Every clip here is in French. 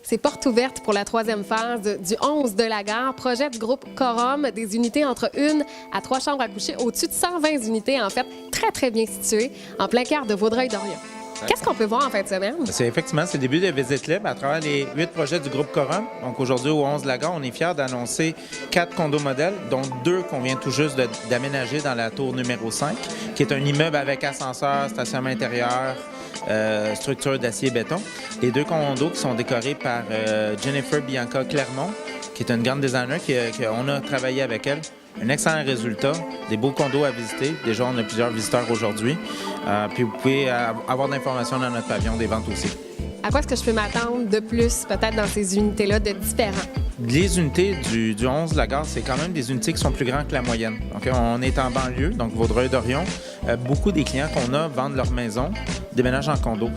C'est porte ouverte pour la troisième phase du 11 de la gare, projet du groupe Corum, des unités entre 1 à 3 chambres à coucher, au-dessus de 120 unités, en fait, très, très bien situées, en plein cœur de Vaudreuil-Dorion. Qu'est-ce qu'on peut voir en fin de semaine? C'est le début de Visite Libre à travers les 8 projets du groupe Corum. Donc aujourd'hui, au 11 de la gare, on est fiers d'annoncer 4 condos modèles, dont 2 qu'on vient tout juste d'aménager dans la tour numéro 5, qui est un immeuble avec ascenseur, stationnement intérieur, structure d'acier et béton. Les 2 condos qui sont décorés par Jennifer Bianca Clermont, qui est une grande designer, qu'on a travaillé avec elle. Un excellent résultat, des beaux condos à visiter. Déjà, on a plusieurs visiteurs aujourd'hui. Puis vous pouvez avoir d'informations dans notre pavillon, des ventes aussi. À quoi est-ce que je peux m'attendre de plus, peut-être dans ces unités-là, de différents? Les unités du 11 de la gare, c'est quand même des unités qui sont plus grandes que la moyenne. Donc, on est en banlieue, donc Vaudreuil-Dorion. Beaucoup des clients qu'on a vendent leur maison, déménagent en condo.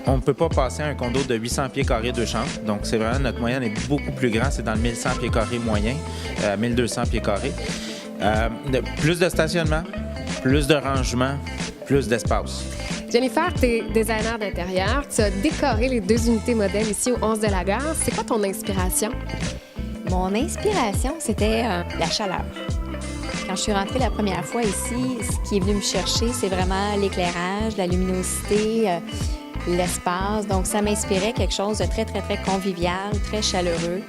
On ne peut pas passer à un condo de 800 pieds carrés, 2 chambres. Donc, c'est vraiment, notre moyenne est beaucoup plus grand. C'est dans le 1100 pieds carrés moyen, 1200 pieds carrés. Plus de stationnement, plus de rangement, plus d'espace. Jennifer, tu es designer d'intérieur. Tu as décoré les 2 unités modèles ici au 11 de la gare. C'est quoi ton inspiration? Mon inspiration, c'était la chaleur. Quand je suis rentrée la première fois ici, ce qui est venu me chercher, c'est vraiment l'éclairage, la luminosité, l'espace. Donc, ça m'inspirait quelque chose de très, très, très convivial, très chaleureux.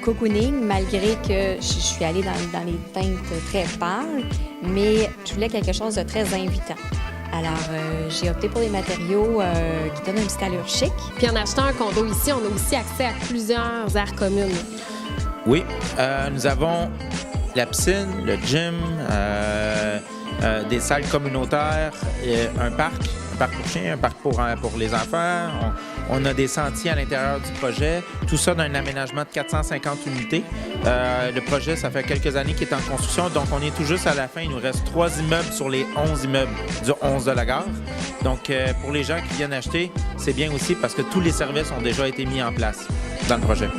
Cocooning, malgré que je suis allée dans les teintes très pâles, mais je voulais quelque chose de très invitant. Alors, j'ai opté pour des matériaux qui donnent une petite allure chic. Puis en achetant un condo ici, on a aussi accès à plusieurs aires communes. Oui, nous avons la piscine, le gym, des salles communautaires, un parc pour chiens, un parc pour les enfants. On a des sentiers à l'intérieur du projet. Tout ça dans un aménagement de 450 unités. Le projet, ça fait quelques années qu'il est en construction, donc on est tout juste à la fin. Il nous reste 3 immeubles sur les 11 immeubles du 11 de la gare. Donc, pour les gens qui viennent acheter, c'est bien aussi parce que tous les services ont déjà été mis en place dans le projet.